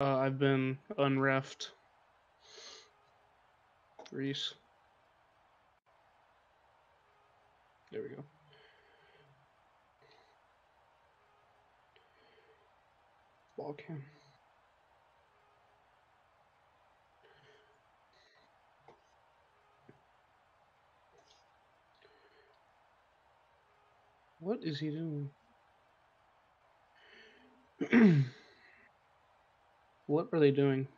I've been unreffed. Reese. There we go. Ball cam. What is he doing? What are they doing?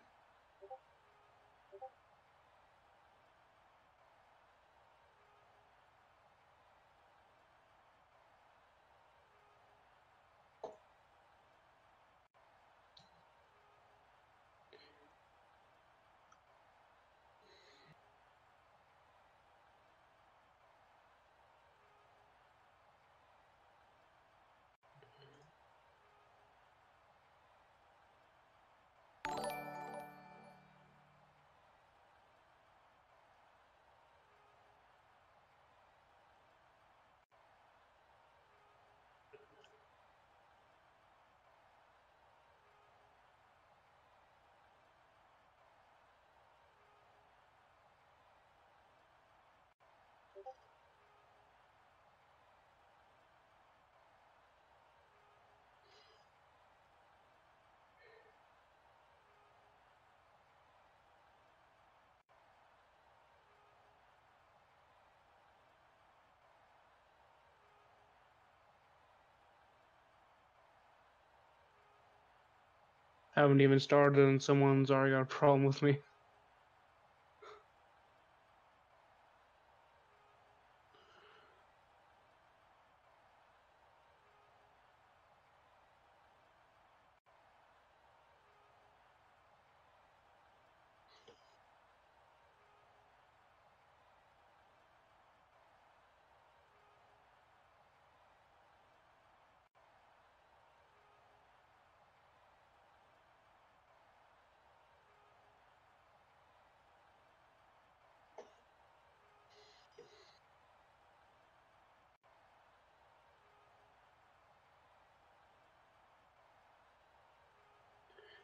Haven't even started and someone's already got a problem with me.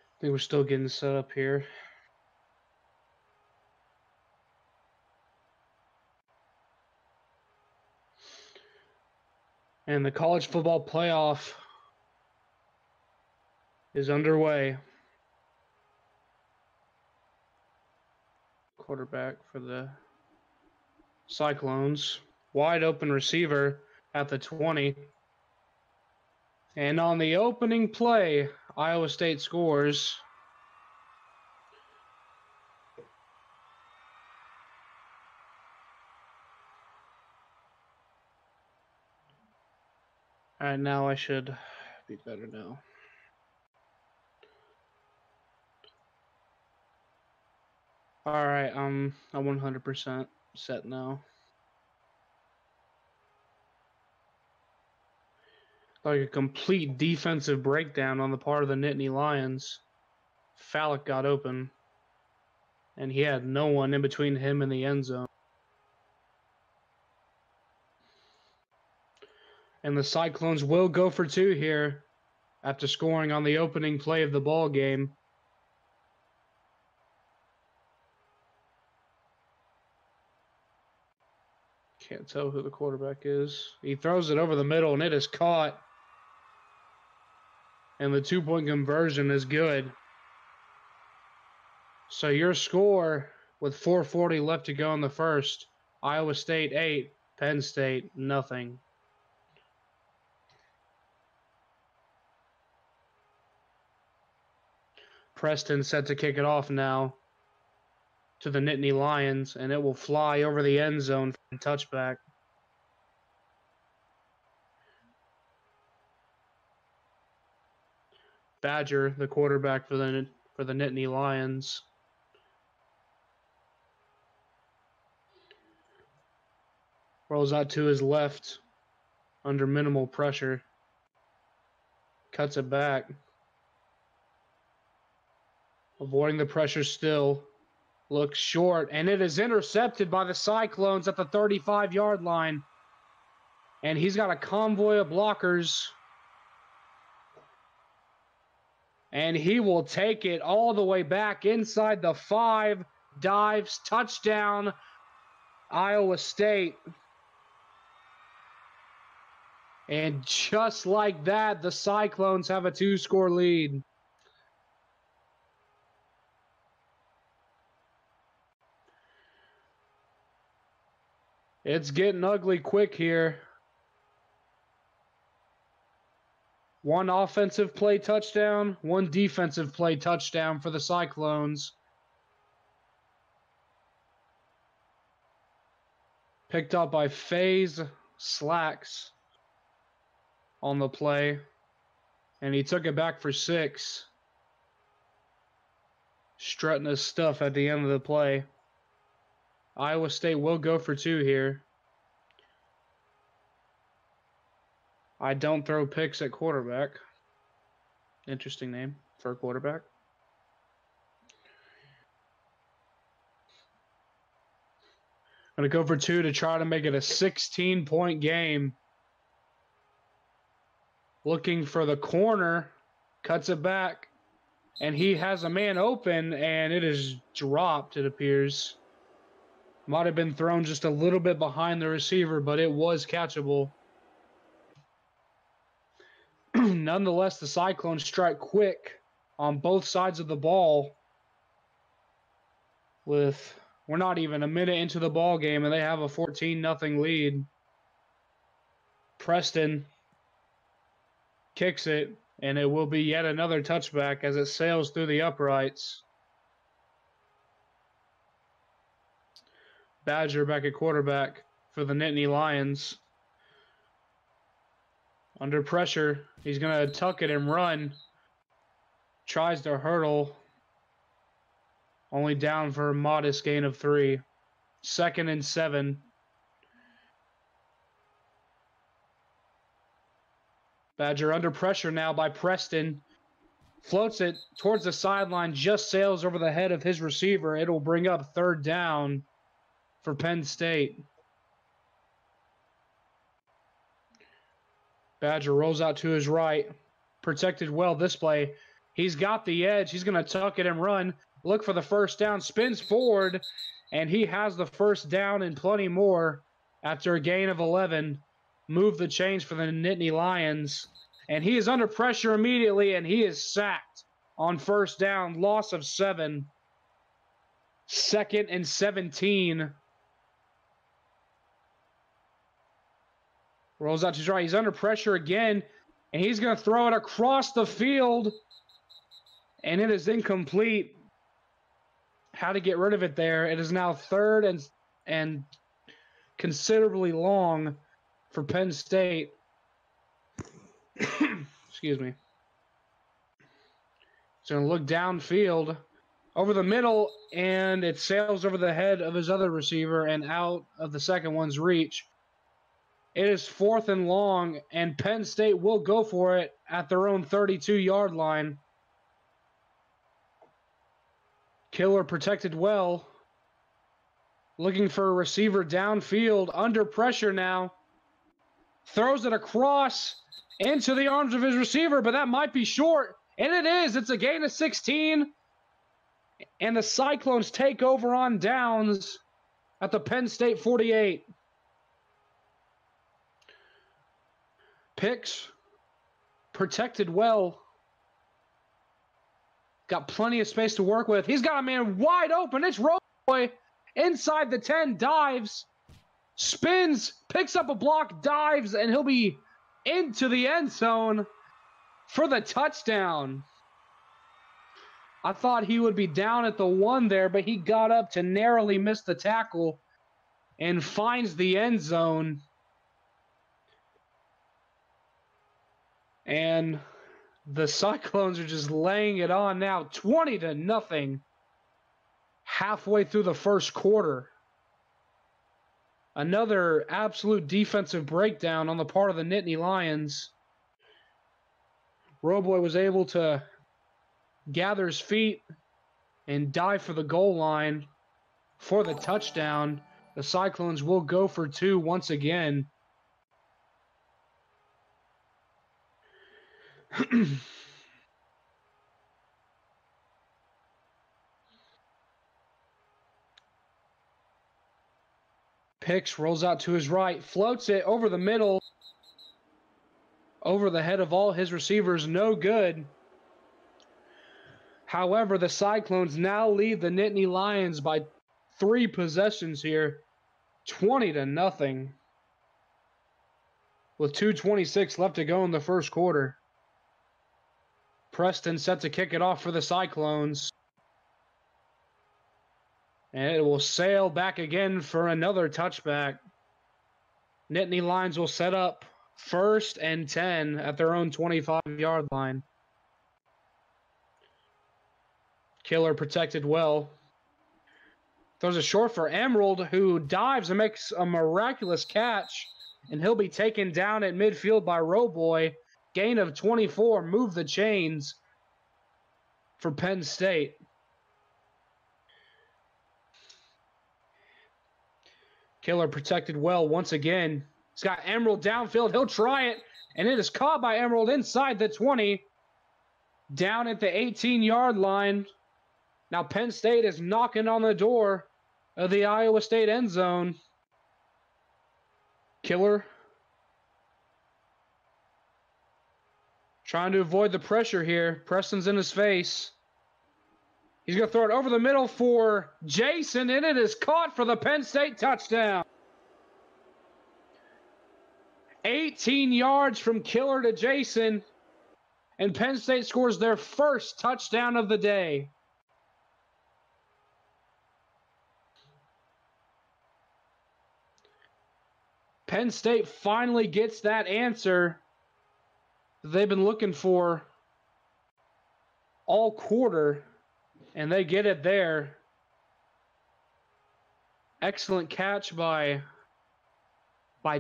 I think we're still getting set up here. And the college football playoff is underway. Quarterback for the Cyclones. Wide open receiver at the 20. And on the opening play, Iowa State scores. All right, now I should be better now. All right, I'm 100% set now. Like a complete defensive breakdown on the part of the Nittany Lions. Fallick got open, and he had no one in between him and the end zone. And the Cyclones will go for two here after scoring on the opening play of the ball game. Can't tell who the quarterback is. He throws it over the middle, and it is caught. And the two-point conversion is good. So your score with 4:40 left to go in the first, Iowa State 8, Penn State nothing. Preston set to kick it off now to the Nittany Lions, and it will fly over the end zone for a touchback. Badger, the quarterback for the Nittany Lions. Rolls out to his left under minimal pressure. Cuts it back. Avoiding the pressure still. Looks short, and it is intercepted by the Cyclones at the 35-yard line. And he's got a convoy of blockers. And he will take it all the way back inside the 5, dives, touchdown, Iowa State. And just like that, the Cyclones have a 2-score lead. It's getting ugly quick here. 1 offensive play touchdown, 1 defensive play touchdown for the Cyclones. Picked up by FaZe Slacks on the play. And he took it back for 6. Strutting his stuff at the end of the play. Iowa State will go for 2 here. I don't throw picks at quarterback. Interesting name for a quarterback. I'm going to go for 2 to try to make it a 16-point game. Looking for the corner. Cuts it back. And he has a man open, and it is dropped, it appears. Might have been thrown just a little bit behind the receiver, but it was catchable. Nonetheless, the Cyclones strike quick on both sides of the ball. We're not even a minute into the ball game, and they have a 14-0 lead. Preston kicks it, and it will be yet another touchback as it sails through the uprights. Badger back at quarterback for the Nittany Lions. Under pressure, he's going to tuck it and run. Tries to hurdle. Only down for a modest gain of 3. 2nd and 7. Badger under pressure now by Preston. Floats it towards the sideline, just sails over the head of his receiver. It'll bring up 3rd down for Penn State. Badger rolls out to his right. Protected well this play. He's got the edge. He's going to tuck it and run. Look for the 1st down. Spins forward, and he has the 1st down and plenty more after a gain of 11. Move the chains for the Nittany Lions. And he is under pressure immediately, and he is sacked on 1st down. Loss of 7. 2nd and 17. Rolls out to his right. He's under pressure again, and he's going to throw it across the field, and it is incomplete. How to get rid of it there. It is now 3rd and considerably long for Penn State. Excuse me. He's going to look downfield over the middle, and it sails over the head of his other receiver and out of the second one's reach. It is 4th and long, and Penn State will go for it at their own 32-yard line. Killer protected well. Looking for a receiver downfield. Under pressure now. Throws it across into the arms of his receiver, but that might be short. And it is. It's a gain of 16. And the Cyclones take over on downs at the Penn State 48. Picks, protected well. Got plenty of space to work with. He's got a man wide open. It's Roboy inside the 10, dives, spins, picks up a block, dives, and he'll be into the end zone for the touchdown. I thought he would be down at the 1 there, but he got up to narrowly miss the tackle and finds the end zone. And the Cyclones are just laying it on now, 20-0, halfway through the 1st quarter. Another absolute defensive breakdown on the part of the Nittany Lions. Roboy was able to gather his feet and dive for the goal line for the touchdown. The Cyclones will go for 2 once again. Picks rolls out to his right, floats it over the middle, over the head of all his receivers, no good. However, the Cyclones now lead the Nittany Lions by 3 possessions here, 20-0, with 2:26 left to go in the first quarter. Preston set to kick it off for the Cyclones. And it will sail back again for another touchback. Nittany Lions will set up 1st and 10 at their own 25-yard line. Killer protected well. Throws a short for Emerald, who dives and makes a miraculous catch, and he'll be taken down at midfield by Roboy. Gain of 24, move the chains for Penn State. Killer protected well once again. He's got Emerald downfield. He'll try it, and it is caught by Emerald inside the 20, down at the 18-yard line. Now Penn State is knocking on the door of the Iowa State end zone. Killer trying to avoid the pressure here. Preston's in his face. He's going to throw it over the middle for Jason, and it is caught for the Penn State touchdown. 18 yards from Killer to Jason, and Penn State scores their first touchdown of the day. Penn State finally gets that answer they've been looking for all quarter, and they get it there. Excellent catch by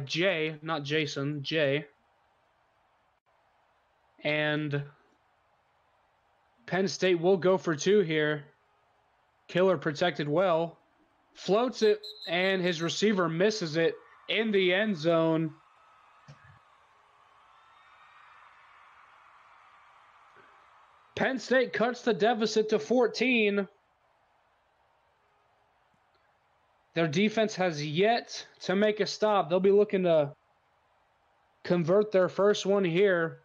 Jay, not Jason, Jay. And Penn State will go for 2 here. Killer protected well. Floats it, and his receiver misses it in the end zone. Penn State cuts the deficit to 14. Their defense has yet to make a stop. They'll be looking to convert their first one here.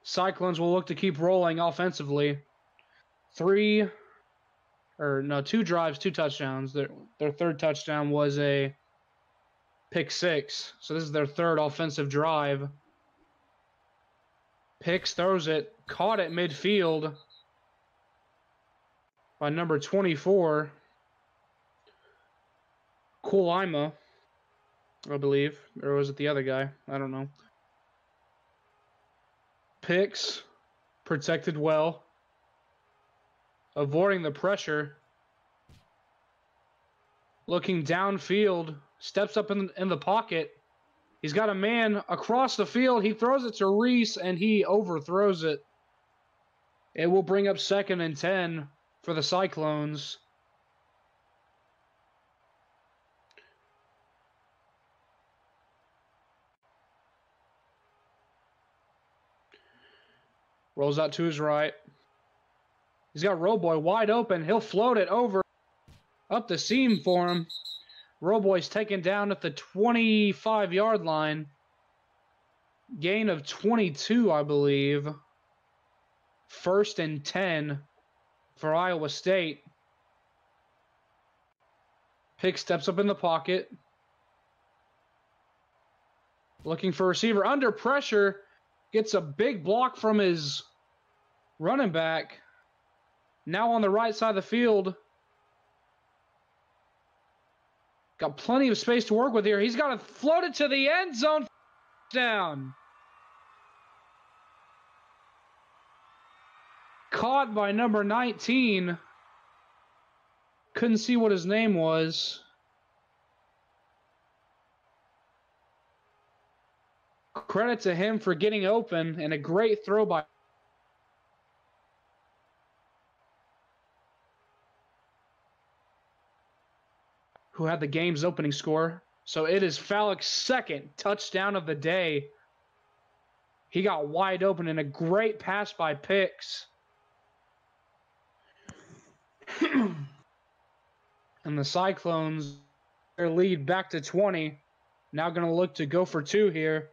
Cyclones will look to keep rolling offensively. 2 drives, 2 touchdowns. Their third touchdown was a pick 6. So this is their third offensive drive. Picks throws it, caught at midfield by number 24, Kulima, I believe. Or was it the other guy? I don't know. Picks protected well, avoiding the pressure. Looking downfield, steps up in the pocket. He's got a man across the field. He throws it to Reese, and he overthrows it. It will bring up 2nd and 10 for the Cyclones. Rolls out to his right. He's got Roboy wide open. He'll float it over up the seam for him. Roboy's taken down at the 25-yard line. Gain of 22, I believe. 1st and 10 for Iowa State. Pick steps up in the pocket. Looking for a receiver. Under pressure. Gets a big block from his running back. Now on the right side of the field. Got plenty of space to work with here. He's got to float it to the end zone. Down. Caught by number 19. Couldn't see what his name was. Credit to him for getting open, and a great throw by who had the game's opening score. So it is Fallick's second touchdown of the day. He got wide open in a great pass by Picks. And the Cyclones their lead back to 20. Now going to look to go for 2 here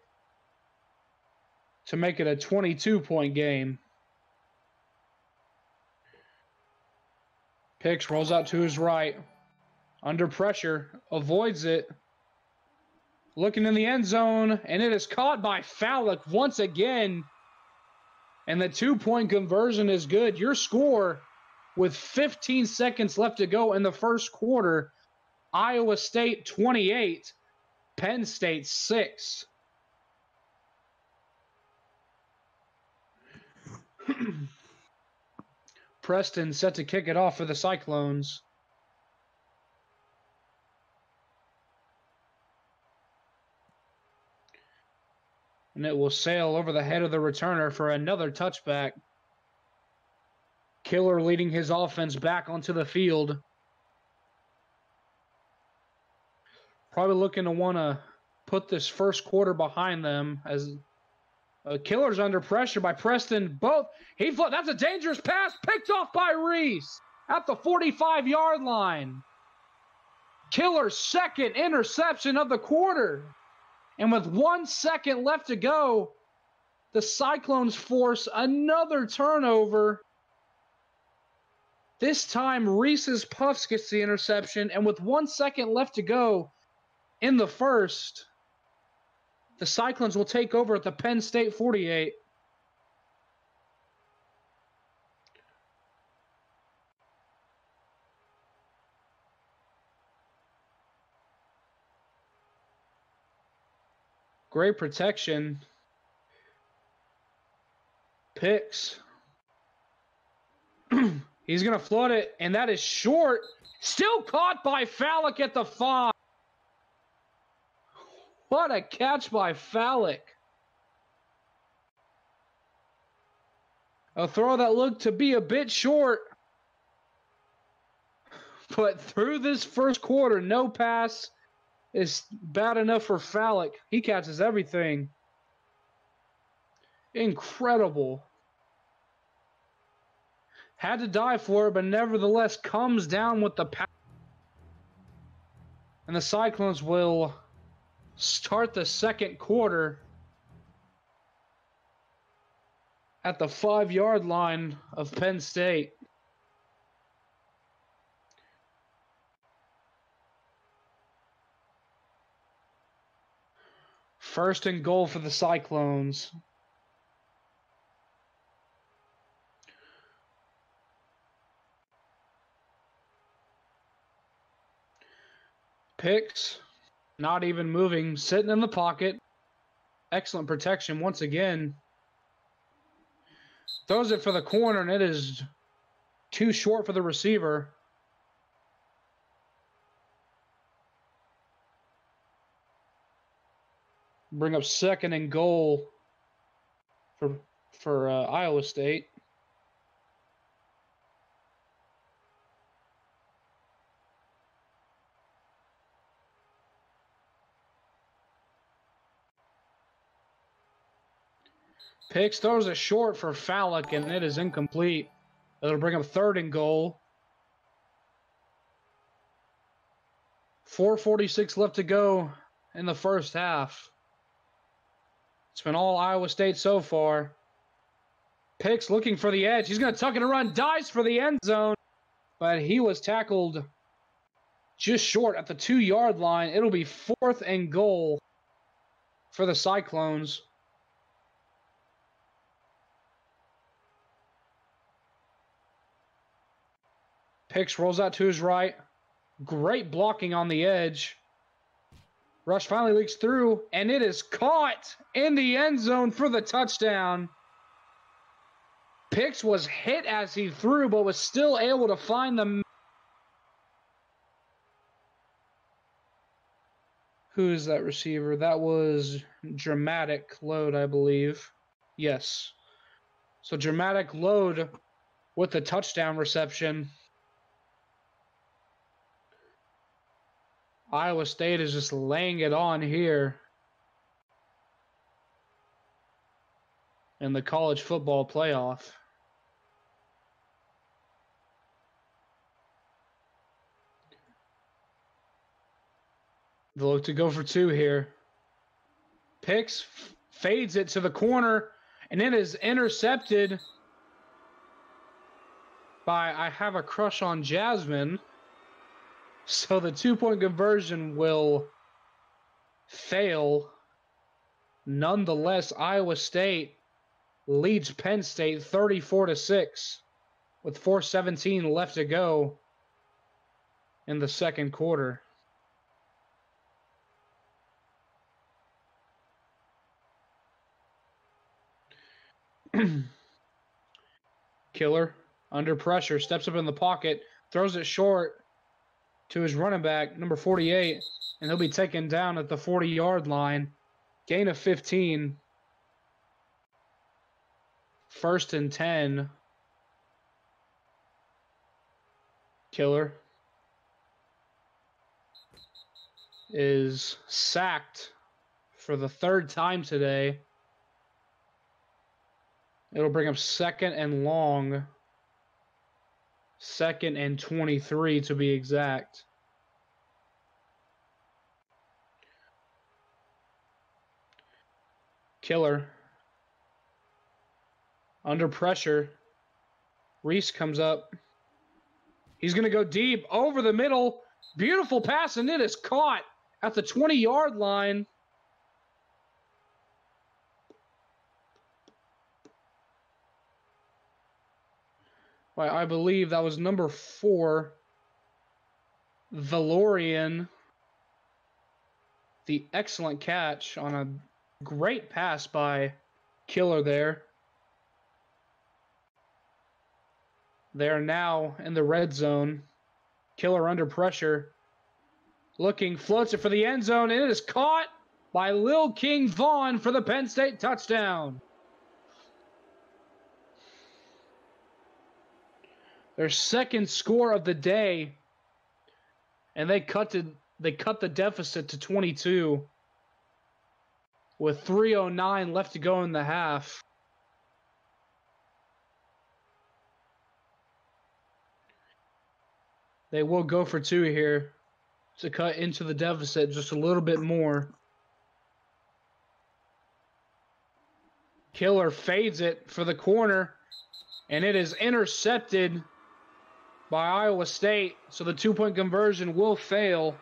to make it a 22-point game. Pitts rolls out to his right. Under pressure. Avoids it. Looking in the end zone. And it is caught by Fallick once again. And the 2-point conversion is good. Your score with 15 seconds left to go in the first quarter. Iowa State 28. Penn State 6. Preston set to kick it off for the Cyclones. And it will sail over the head of the returner for another touchback. Killer leading his offense back onto the field. Probably looking to want to put this first quarter behind them as Killer's under pressure by Preston. That's a dangerous pass picked off by Reese at the 45-yard line. Killer's second interception of the quarter. And with 1 second left to go, the Cyclones force another turnover. This time, Reese's Puffs gets the interception, and with 1 second left to go in the first, the Cyclones will take over at the Penn State 48. Great protection. Picks. He's going to flood it, and that is short. Still caught by Fallick at the 5. What a catch by Fallick. A throw that looked to be a bit short. But through this first quarter, no pass is bad enough for Fallick. He catches everything. Incredible. Had to die for it, but nevertheless comes down with the pass. And the Cyclones will start the second quarter at the 5-yard line of Penn State. First and goal for the Cyclones. Picks, not even moving, sitting in the pocket. Excellent protection once again. Throws it for the corner, and it is too short for the receiver. Bring up second and goal for Iowa State. Picks throws it short for Fallick, and it is incomplete. It'll bring up third and goal. 4:46 left to go in the first half. It's been all Iowa State so far. Picks looking for the edge. He's going to tuck it and run. Dives for the end zone. But he was tackled just short at the 2-yard line. It'll be fourth and goal for the Cyclones. Picks rolls out to his right. Great blocking on the edge. Rush finally leaks through, and it is caught in the end zone for the touchdown. Picks was hit as he threw, but was still able to find the... Who is that receiver? That was Dramatic Load, I believe. Yes. So Dramatic Load with the touchdown reception. Iowa State is just laying it on here in the college football playoff. They look to go for two here. Picks, fades it to the corner, and it is intercepted by I Have a Crush on Jasmine. So the two-point conversion will fail. Nonetheless, Iowa State leads Penn State 34-6 with 4:17 left to go in the second quarter. Killer, under pressure, steps up in the pocket, throws it short to his running back, number 48, and he'll be taken down at the 40-yard line. Gain of 15. 1st and 10. Killer is sacked for the third time today. It'll bring up 2nd and long. 2nd and 23 to be exact. Killer. Under pressure. Reese comes up. He's going to go deep over the middle. Beautiful pass, and it is caught at the 20-yard line. I believe that was number 4, Valorian. The excellent catch on a great pass by Killer there. They are now in the red zone. Killer under pressure. Looking, floats it for the end zone, and it is caught by Lil King Vaughn for the Penn State touchdown. Their second score of the day, and they cut the deficit to 22 with 3:09 left to go in the half. They will go for two here to cut into the deficit just a little bit more. Killer fades it for the corner, and it is intercepted by Iowa State, so the two-point conversion will fail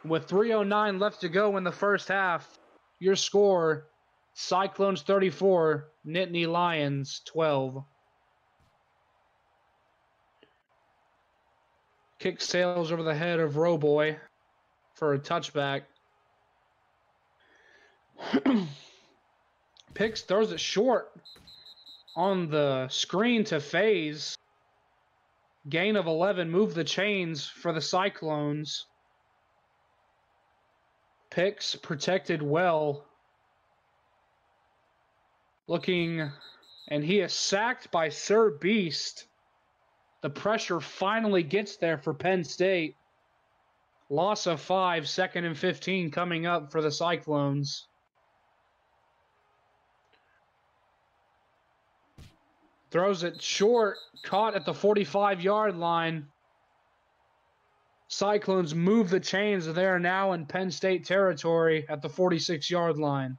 with 3:09 left to go in the first half. Your score, Cyclones 34, Nittany Lions 12. Kick sails over the head of Rowboy for a touchback. Picks, throws it short on the screen to FaZe. Gain of 11, move the chains for the Cyclones. Picks protected well. Looking, and he is sacked by Sir Beast. The pressure finally gets there for Penn State. Loss of 5, 2nd and 15 coming up for the Cyclones. Throws it short, caught at the 45-yard line. Cyclones move the chains. They are now in Penn State territory at the 46-yard line.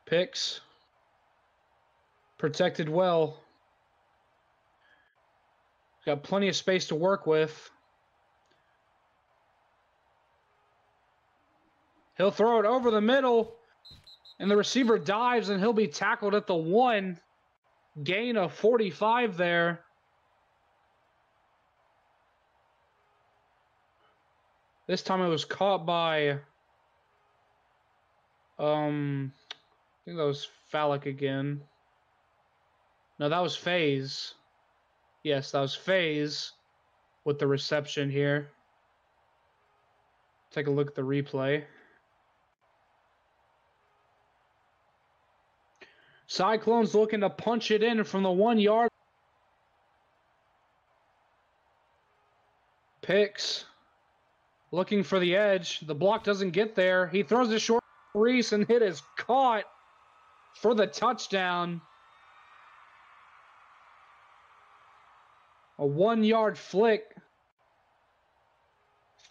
Picks. Protected well. Got plenty of space to work with. He'll throw it over the middle. And the receiver dives, and he'll be tackled at the 1. Gain of 45 there. This time it was caught by, I think that was Phallic again. No, that was FaZe. Yes, that was FaZe with the reception here. Take a look at the replay. Cyclones looking to punch it in from the 1-yard. Picks. Looking for the edge. The block doesn't get there. He throws it short to Reese, and it is caught for the touchdown. A 1-yard flick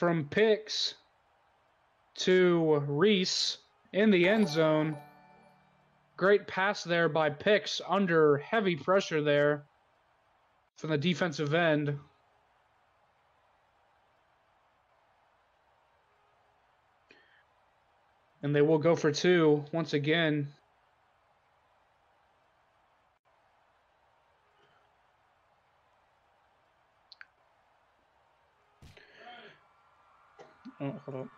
from Picks to Reese in the end zone. Great pass there by Picks under heavy pressure there from the defensive end. And they will go for two once again. Oh, hold on.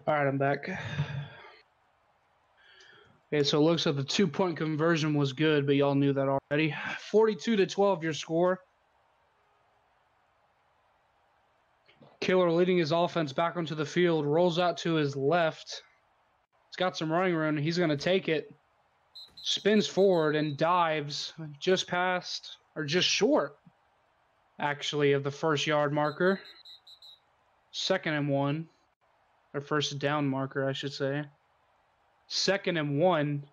All right, I'm back. Okay, so it looks like the 2-point conversion was good, but y'all knew that already. 42-12 your score. Killer leading his offense back onto the field, rolls out to his left. He's got some running room. He's going to take it. Spins forward and dives just past, or just short, actually, of the first yard marker. 2nd and 1. Or first down marker, I should say. 2nd and 1.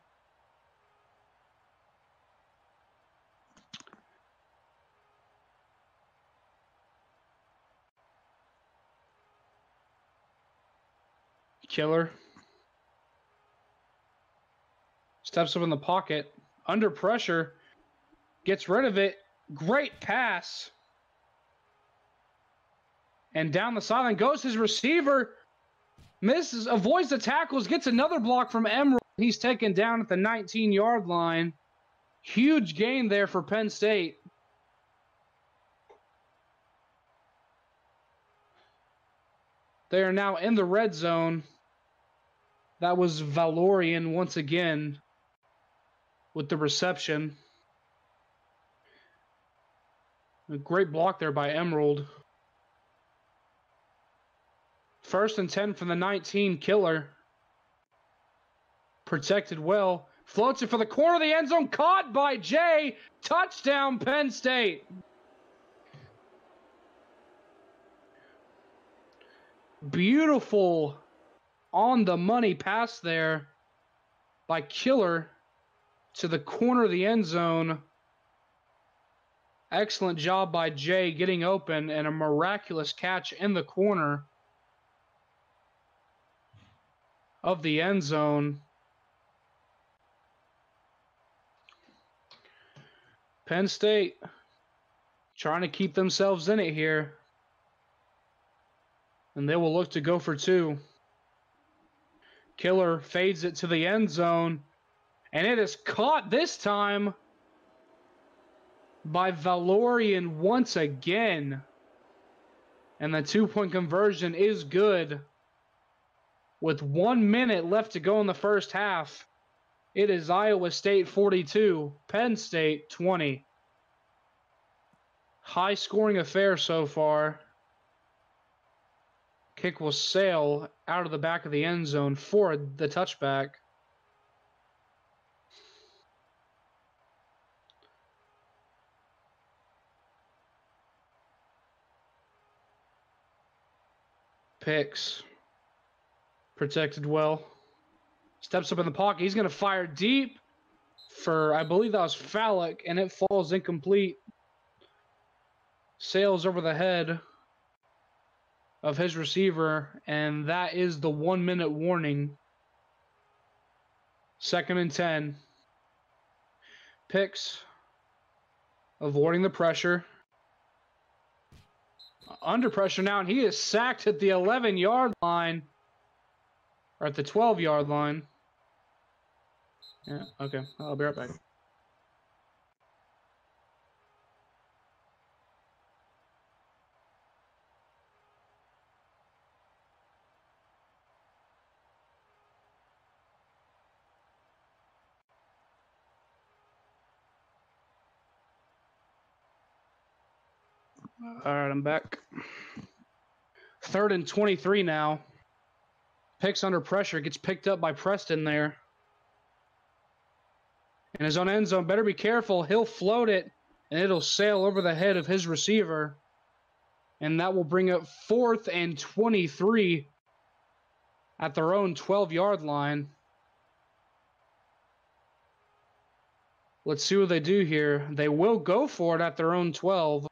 Killer steps up in the pocket, under pressure, gets rid of it. Great pass. And down the sideline goes his receiver. Misses, avoids the tackles, gets another block from Emerald. He's taken down at the 19-yard line. Huge gain there for Penn State. They are now in the red zone. That was Valorian once again with the reception. A great block there by Emerald. 1st and 10 from the 19. Killer. Protected well. Floats it for the corner of the end zone. Caught by Jay. Touchdown, Penn State. Beautiful on-the-money pass there by Killer to the corner of the end zone. Excellent job by Jay getting open, and a miraculous catch in the corner of the end zone. Penn State trying to keep themselves in it here. And they will look to go for two. Killer fades it to the end zone. And it is caught this time by Valorian once again. And the 2-point conversion is good. With 1 minute left to go in the first half, it is Iowa State 42, Penn State 20. High scoring affair so far. Kick will sail out of the back of the end zone for the touchback. Picks. Protected well. Steps up in the pocket. He's going to fire deep for, I believe that was Fallick, and it falls incomplete. Sails over the head of his receiver, and that is the 1 minute warning. 2nd and 10. Picks. Avoiding the pressure. Under pressure now, and he is sacked at the 11-yard line. Or at the 12-yard line. Yeah, okay. I'll be right back. All right, I'm back. 3rd and 23 now. Picks under pressure. Gets picked up by Preston there. In his own end zone, better be careful. He'll float it, and it'll sail over the head of his receiver. And that will bring up 4th and 23 at their own 12-yard line. Let's see what they do here. They will go for it at their own 12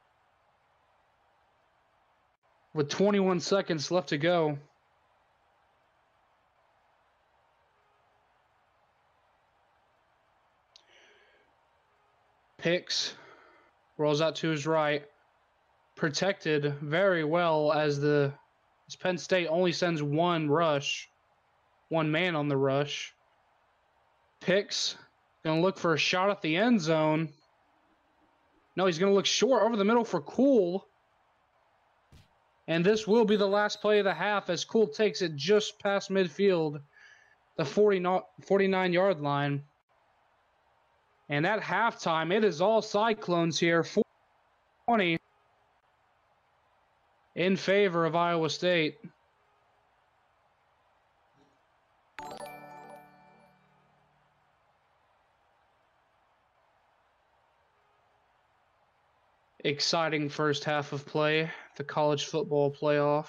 with 21 seconds left to go. Picks rolls out to his right. Protected very well as Penn State only sends one man on the rush. Picks going to look for a shot at the end zone. No, he's going to look short over the middle for Cool. And this will be the last play of the half as Cool takes it just past midfield, the 49-yard line. And at halftime, it is all Cyclones here, 4-20 in favor of Iowa State. Exciting first half of play, the college football playoff.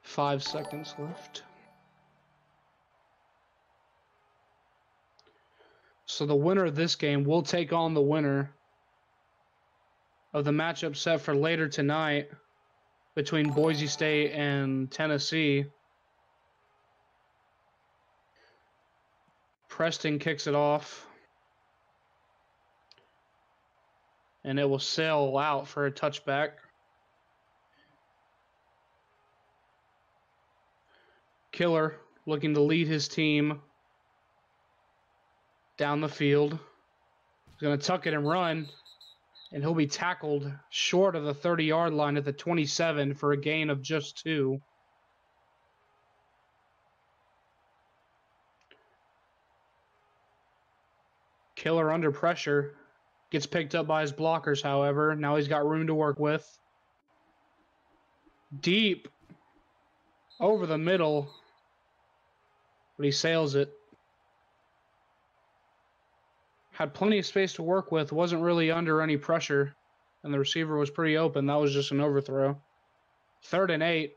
Five seconds left. So the winner of this game will take on the winner of the matchup set for later tonight between Boise State and Tennessee. Preston kicks it off. And it will sail out for a touchback. Killer looking to lead his team down the field. He's going to tuck it and run. And he'll be tackled short of the 30-yard line at the 27 for a gain of just 2. Killer under pressure. Gets picked up by his blockers, however. Now he's got room to work with. Deep over the middle. But he sails it. Had plenty of space to work with. Wasn't really under any pressure. And the receiver was pretty open. That was just an overthrow. 3rd and 8.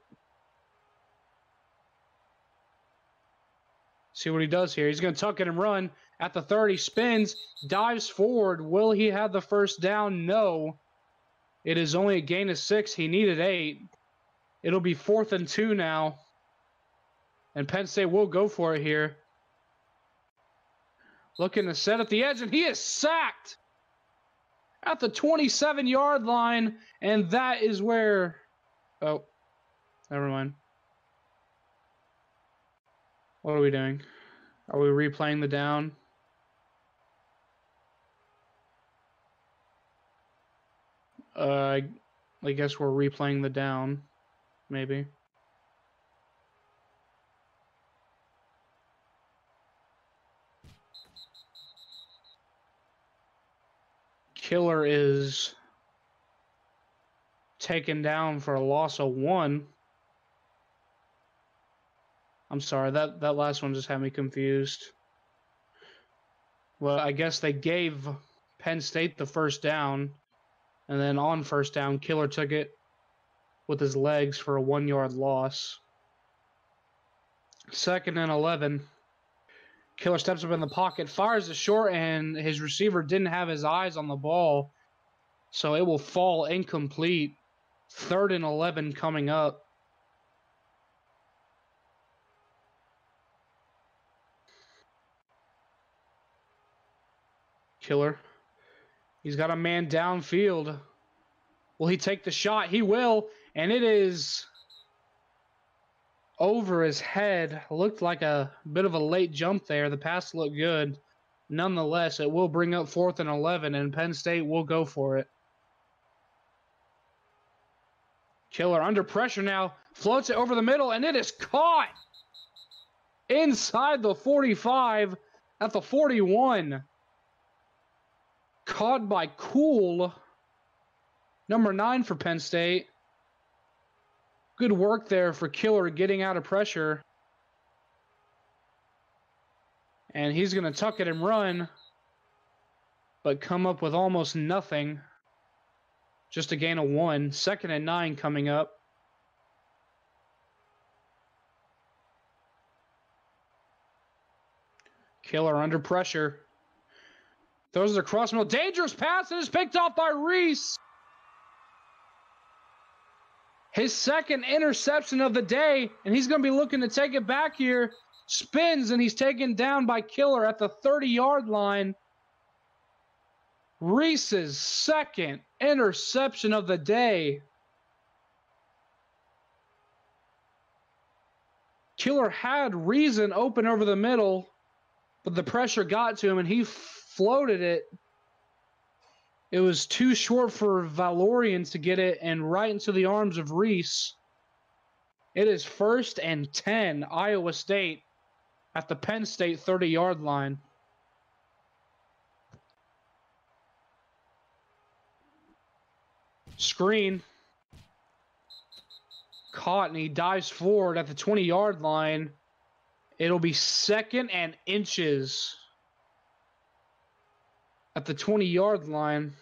See what he does here. He's going to tuck it and run. At the 30, spins, dives forward. Will he have the first down? No. It is only a gain of 6. He needed 8. It'll be 4th and 2 now. And Penn State will go for it here. Looking to set at the edge, and he is sacked at the 27-yard line. And that is where... Oh, never mind. What are we doing? Are we replaying the down? I guess we're replaying the down, maybe. Killer is taken down for a loss of 1. I'm sorry, that last one just had me confused. Well, I guess they gave Penn State the first down, and then on first down, Killer took it with his legs for a 1-yard loss. 2nd and 11. Killer steps up in the pocket, fires it short, and his receiver didn't have his eyes on the ball, so it will fall incomplete. 3rd and 11 coming up. Killer. He's got a man downfield. Will he take the shot? He will, and it is over his head. Looked like a bit of a late jump there. The pass looked good. Nonetheless, it will bring up 4th and 11, and Penn State will go for it. Killer under pressure now. Floats it over the middle, and it is caught inside the 45 at the 41. Caught by Cool, number 9 for Penn State. Good work there for Killer getting out of pressure. And he's going to tuck it and run, but come up with almost nothing. Just a gain of 1. 2nd and 9 coming up. Killer under pressure. Throws it across middle. Dangerous pass and is picked off by Reese. His 2nd interception of the day, and he's going to be looking to take it back here. Spins, and he's taken down by Killer at the 30-yard line. Reese's 2nd interception of the day. Killer had Reason open over the middle, but the pressure got to him, and he floated it. It was too short for Valorian to get it, and right into the arms of Reese. It is 1st and 10, Iowa State at the Penn State 30-yard line. Screen. Caught, and he dives forward at the 20-yard line. It'll be 2nd and inches at the 20-yard line.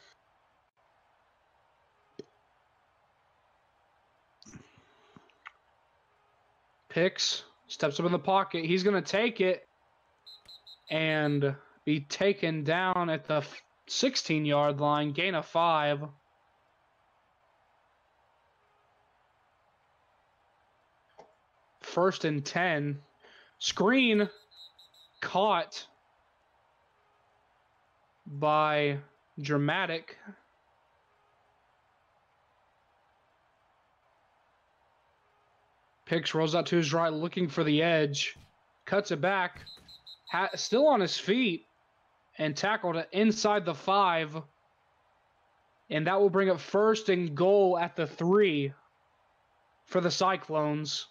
Picks, steps up in the pocket. He's going to take it and be taken down at the 16-yard line. Gain of 5. First and 10. Screen caught by Dramatic. Picks rolls out to his right, looking for the edge. Cuts it back. Still on his feet. And tackled it inside the 5. And that will bring up 1st and goal at the 3 for the Cyclones.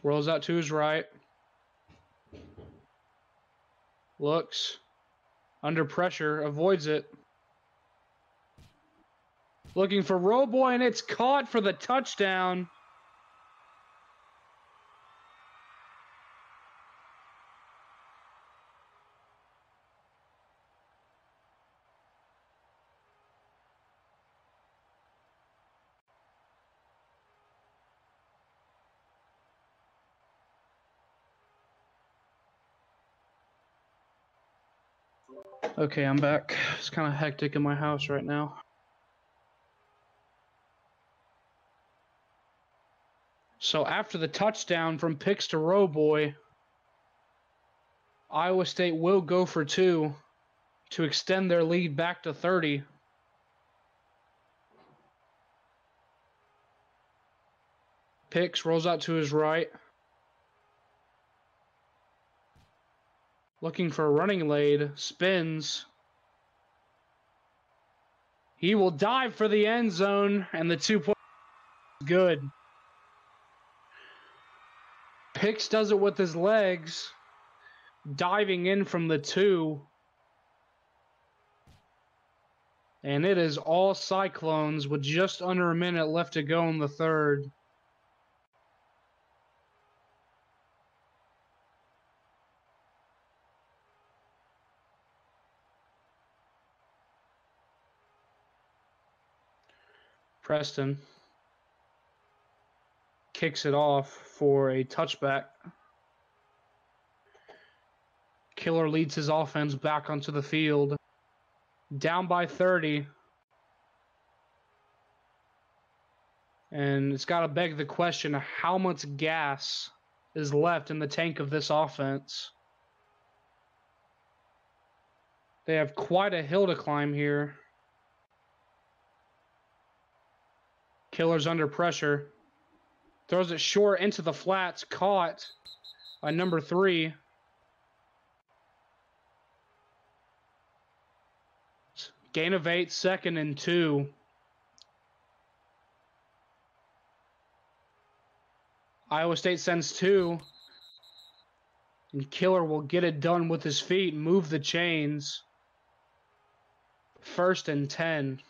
Rolls out to his right. Looks. Under pressure. Avoids it. Looking for Roboy, and it's caught for the touchdown. Okay, I'm back. It's kind of hectic in my house right now. So after the touchdown from Picks to Roboy, Iowa State will go for 2 to extend their lead back to 30. Picks rolls out to his right. Looking for a running lead. Spins. He will dive for the end zone, and the 2 points is good. Picks does it with his legs, diving in from the 2. And it is all Cyclones with just under a minute left to go in the 3rd. Preston kicks it off for a touchback. Killer leads his offense back onto the field. Down by 30. And it's got to beg the question of how much gas is left in the tank of this offense. They have quite a hill to climb here. Killer's under pressure. Throws it short into the flats. Caught by number 3. Gain of 8, 2nd and 2. Iowa State sends 2. And Killer will get it done with his feet and move the chains. 1st and 10.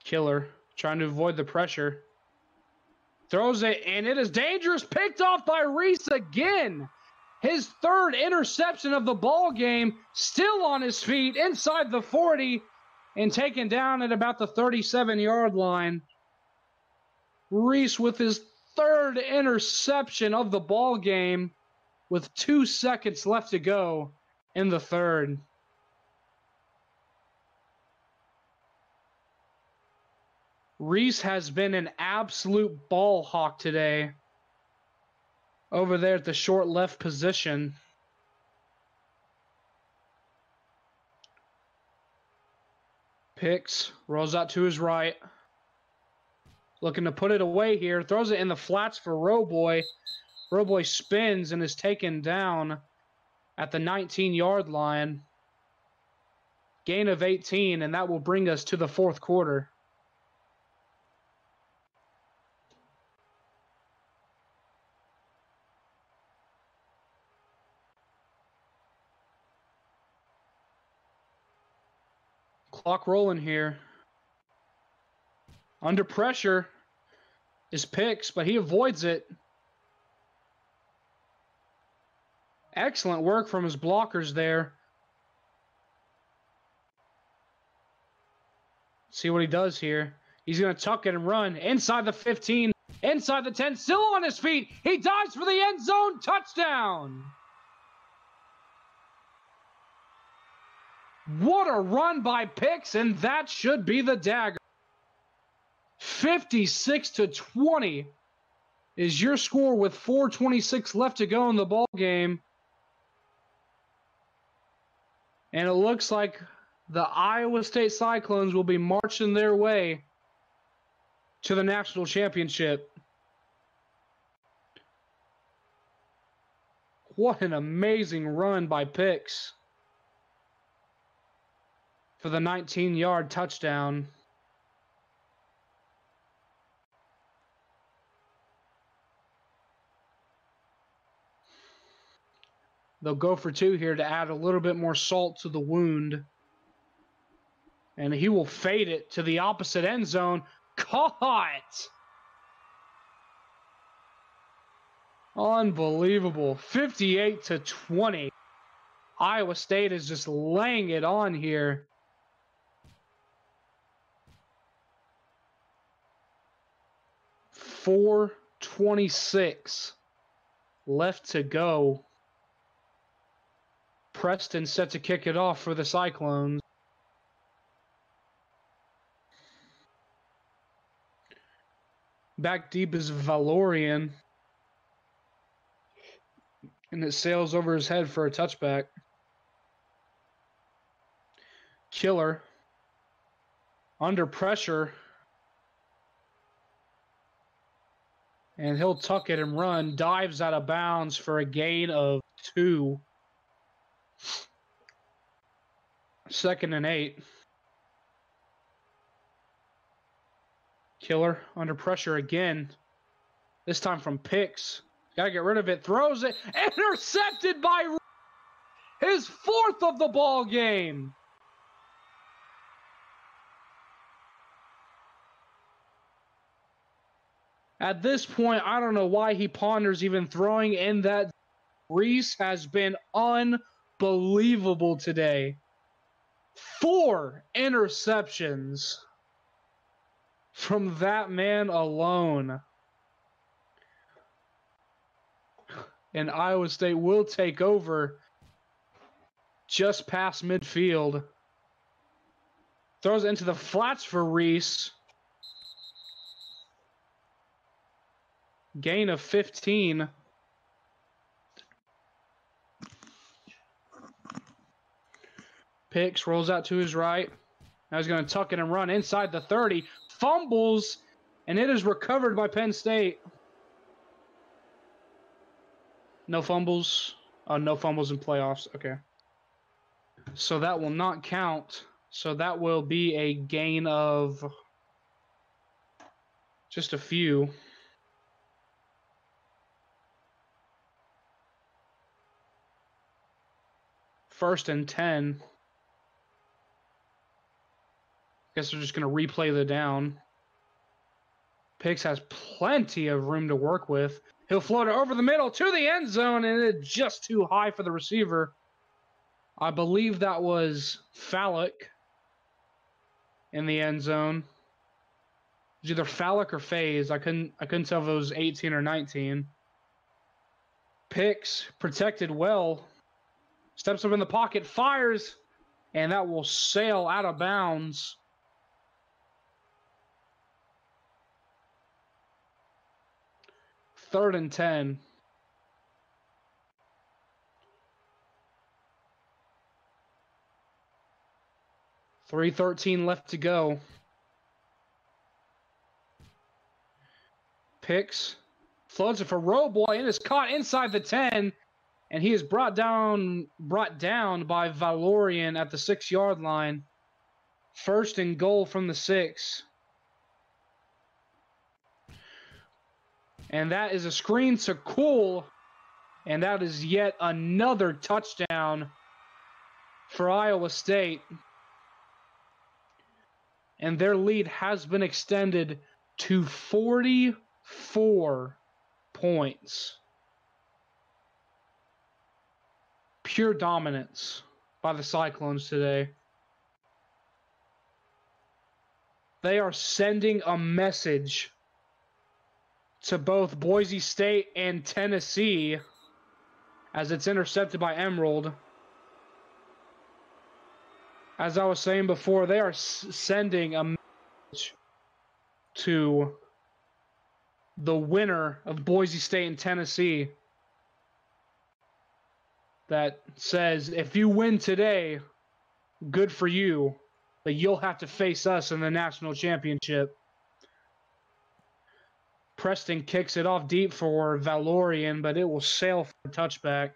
Killer trying to avoid the pressure. Throws it, and it is dangerous. Picked off by Reese again. His 3rd interception of the ball game. Still on his feet inside the 40 and taken down at about the 37-yard line. Reese with his 3rd interception of the ball game with 2 seconds left to go in the 3rd. Reese has been an absolute ball hawk today over there at the short left position. Picks, rolls out to his right. Looking to put it away here. Throws it in the flats for Roboy. Roboy spins and is taken down at the 19-yard line. Gain of 18, and that will bring us to the 4th quarter. Clock rolling here. Under pressure is Picks, but he avoids it. Excellent work from his blockers there. See what he does here. He's going to tuck it and run inside the 15, inside the 10, still on his feet. He dives for the end zone. Touchdown. What a run by Picks, and that should be the dagger. 56-20 is your score with 4:26 left to go in the ball game. And it looks like the Iowa State Cyclones will be marching their way to the national championship. What an amazing run by Picks for the 19-yard touchdown. They'll go for 2 here to add a little bit more salt to the wound. And he will fade it to the opposite end zone. Caught! Unbelievable. 58-20. Iowa State is just laying it on here. .426 left to go. Preston set to kick it off for the Cyclones. Back deep is Valorian. And it sails over his head for a touchback. Killer. Under pressure. And he'll tuck it and run. Dives out of bounds for a gain of 2. 2nd and 8. Killer under pressure again. This time from Picks. Got to get rid of it. Throws it. Intercepted by his 4th of the ball game. At this point, I don't know why he ponders even throwing in that. Reese has been unbelievable today. 4 interceptions from that man alone. And Iowa State will take over just past midfield. Throws it into the flats for Reese. Gain of 15. Picks, rolls out to his right. Now he's going to tuck it and run inside the 30. Fumbles, and it is recovered by Penn State. No fumbles. No fumbles in playoffs. Okay. So that will not count. So that will be a gain of just a few. 1st and 10. Guess they're just going to replay the down. Pitts has plenty of room to work with. He'll float it over the middle to the end zone, and it's just too high for the receiver. I believe that was Fallick in the end zone. It was either Fallick or FaZe. I couldn't tell if it was 18 or 19. Pitts protected well. Steps up in the pocket, fires, and that will sail out of bounds. Third and 10. .313 left to go. Picks. Floats it for Roboy and is caught inside the 10. And he is brought down by Valorian at the 6-yard line. 1st and goal from the 6. And that is a screen to Cool. And that is yet another touchdown for Iowa State. And their lead has been extended to 44 points. Pure dominance by the Cyclones today. They are sending a message to both Boise State and Tennessee as it's intercepted by Emerald. As I was saying before, they are sending a message to the winner of Boise State and Tennessee that says, if you win today, good for you, but you'll have to face us in the national championship. Preston kicks it off deep for Valorian, but it will sail for a touchback.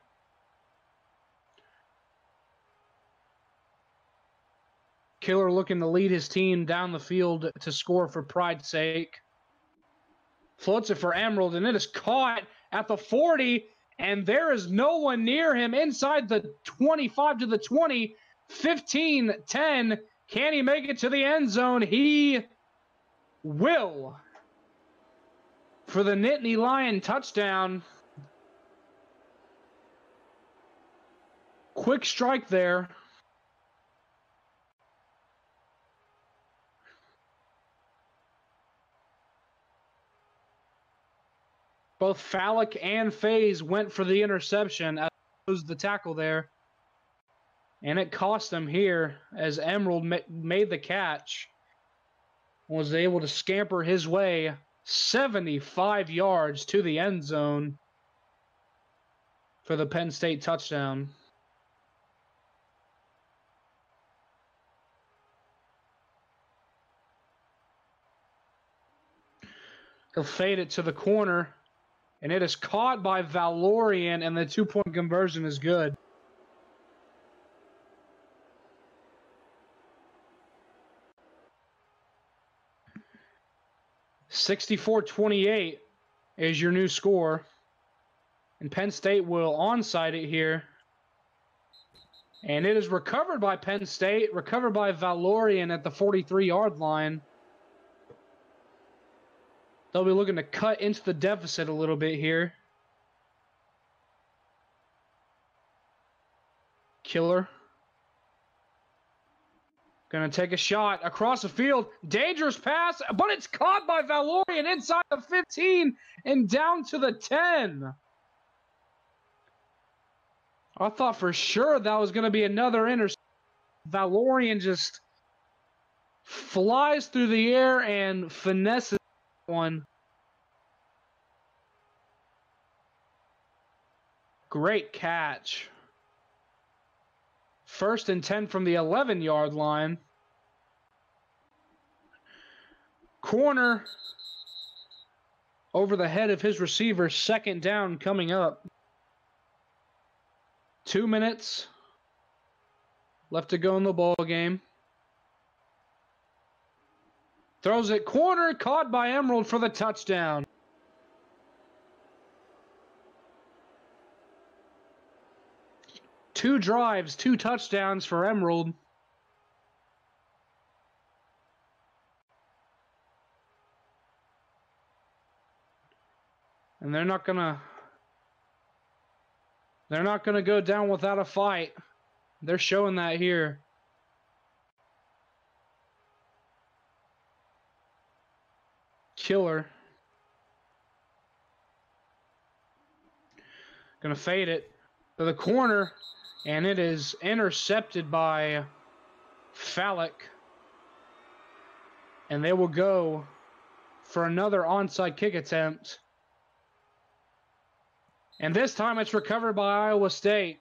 Killer looking to lead his team down the field to score for pride's sake. Floats it for Emerald, and it is caught at the 40, and there is no one near him inside the 25 to the 20, 15, 10. Can he make it to the end zone? He will. For the Nittany Lion touchdown. Quick strike there. Both Fallick and FaZe went for the interception as opposed to the tackle there. And it cost them here as Emerald made the catch. Was able to scamper his way 75 yards to the end zone for the Penn State touchdown. He'll fade it to the corner, and it is caught by Valorian, and the 2-point conversion is good. .64-28 is your new score. And Penn State will onside it here. And it is recovered by Penn State, recovered by Valorian at the 43-yard line. They'll be looking to cut into the deficit a little bit here. Killer. Gonna take a shot across the field. Dangerous pass, but it's caught by Valorian inside the 15 and down to the 10. I thought for sure that was gonna be another interception. Valorian just flies through the air and finesses one. Great catch. 1st and 10 from the 11-yard line. Corner over the head of his receiver. 2nd down coming up. 2 minutes left to go in the ball game. Throws it corner, caught by Emerald for the touchdown. 2 drives, 2 touchdowns for Emerald. And they're not gonna go down without a fight. They're showing that here. Killer. Gonna fade it to the corner, and it is intercepted by Fallick. And they will go for another onside kick attempt. And this time it's recovered by Iowa State.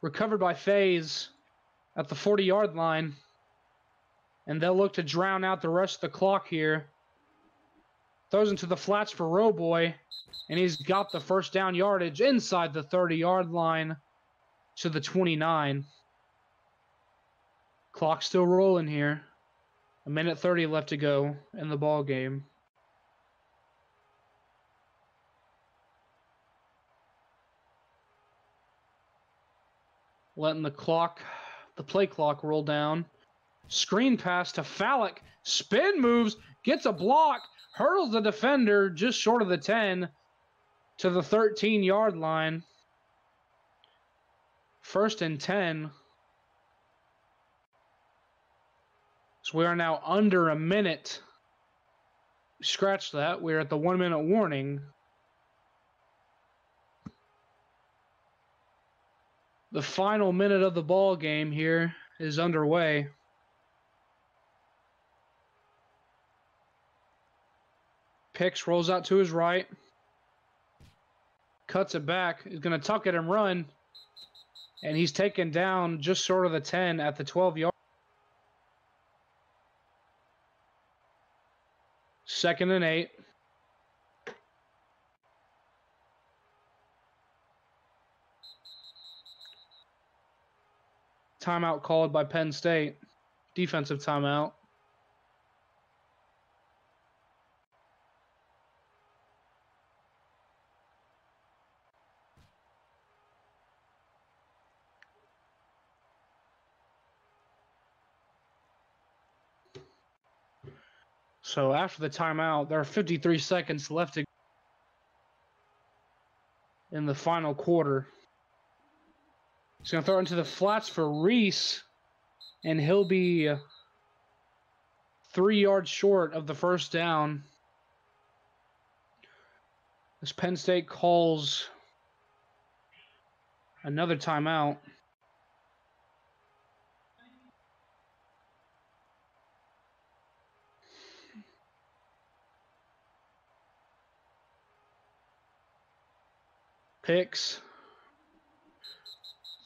Recovered by FaZe at the 40-yard line. And they'll look to drown out the rest of the clock here. Throws into the flats for Roboy. And he's got the first down yardage inside the 30-yard line to the 29. Clock still rolling here. 1:30 left to go in the ball game. Letting the play clock roll down. Screen pass to Fallick. Spin moves, gets a block, hurdles the defender just short of the 10 to the 13-yard line. 1st and 10. So we are now under a minute. Scratch that. We're at the 1-minute warning. The final minute of the ball game here is underway. Picks rolls out to his right. Cuts it back. He's going to tuck it and run. And he's taken down just short of the 10 at the 12-yard. 2nd and 8. Timeout called by Penn State. Defensive timeout. So after the timeout, there are 53 seconds left to in the final quarter. He's going to throw it into the flats for Reese, and he'll be 3 yards short of the first down. As Penn State calls another timeout. Picks.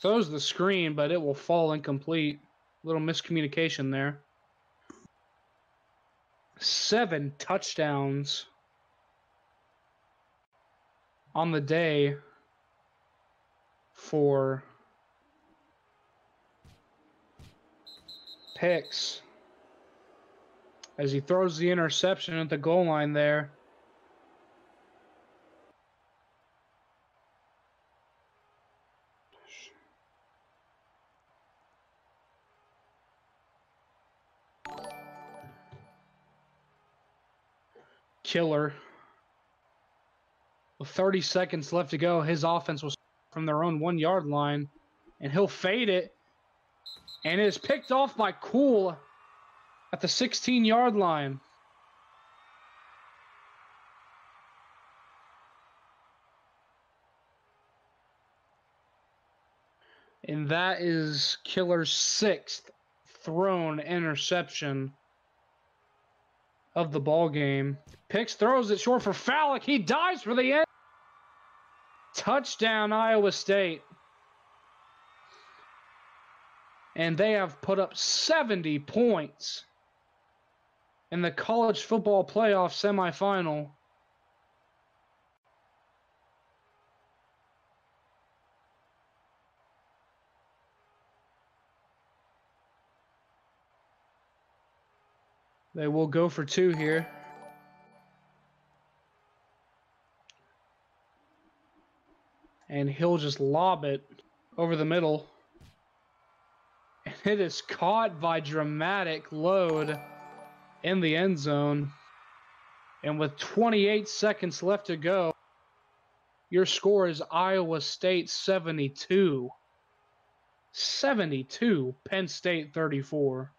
Throws the screen, but it will fall incomplete. Little miscommunication there. 7 touchdowns on the day for Picks. As he throws the interception at the goal line there. Killer. With 30 seconds left to go, his offense was from their own 1-yard line, and he'll fade it, and it is picked off by Cool at the 16-yard line. And that is Killer's 6th thrown interception of the ball game. Picks throws it short for Fallick. He dives for the end. Touchdown, Iowa State. And they have put up 70 points in the college football playoff semifinal. They will go for 2 here. And he'll just lob it over the middle. And it is caught by dramatic load in the end zone. And with 28 seconds left to go, your score is Iowa State 72. 72, Penn State 34.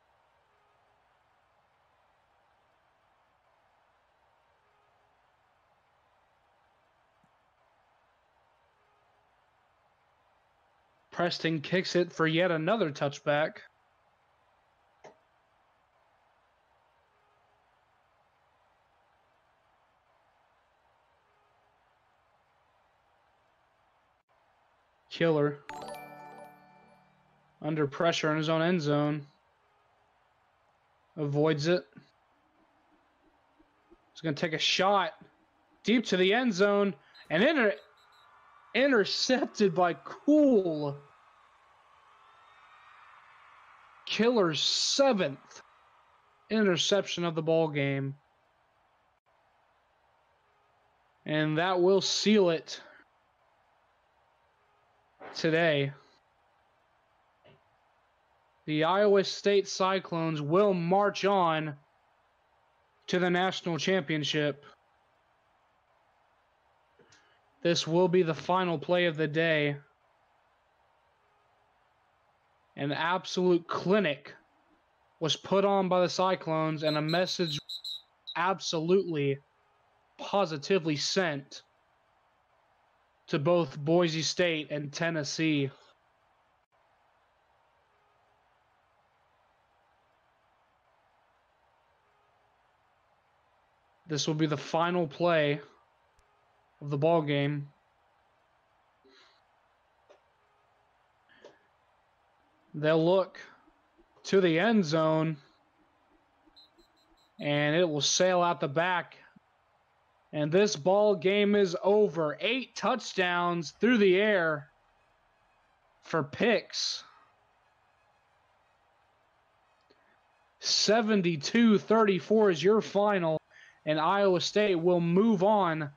Preston kicks it for yet another touchback. Killer. Under pressure in his own end zone. Avoids it. He's going to take a shot deep to the end zone and intercepted by Cool. Killer's 7th interception of the ball game. And that will seal it today. The Iowa State Cyclones will march on to the national championship. This will be the final play of the day. An absolute clinic was put on by the Cyclones, and a message absolutely, positively sent to both Boise State and Tennessee. This will be the final play of the ball game. They'll look to the end zone, and it will sail out the back. And this ball game is over. 8 touchdowns through the air for picks. 72-34 is your final, and Iowa State will move on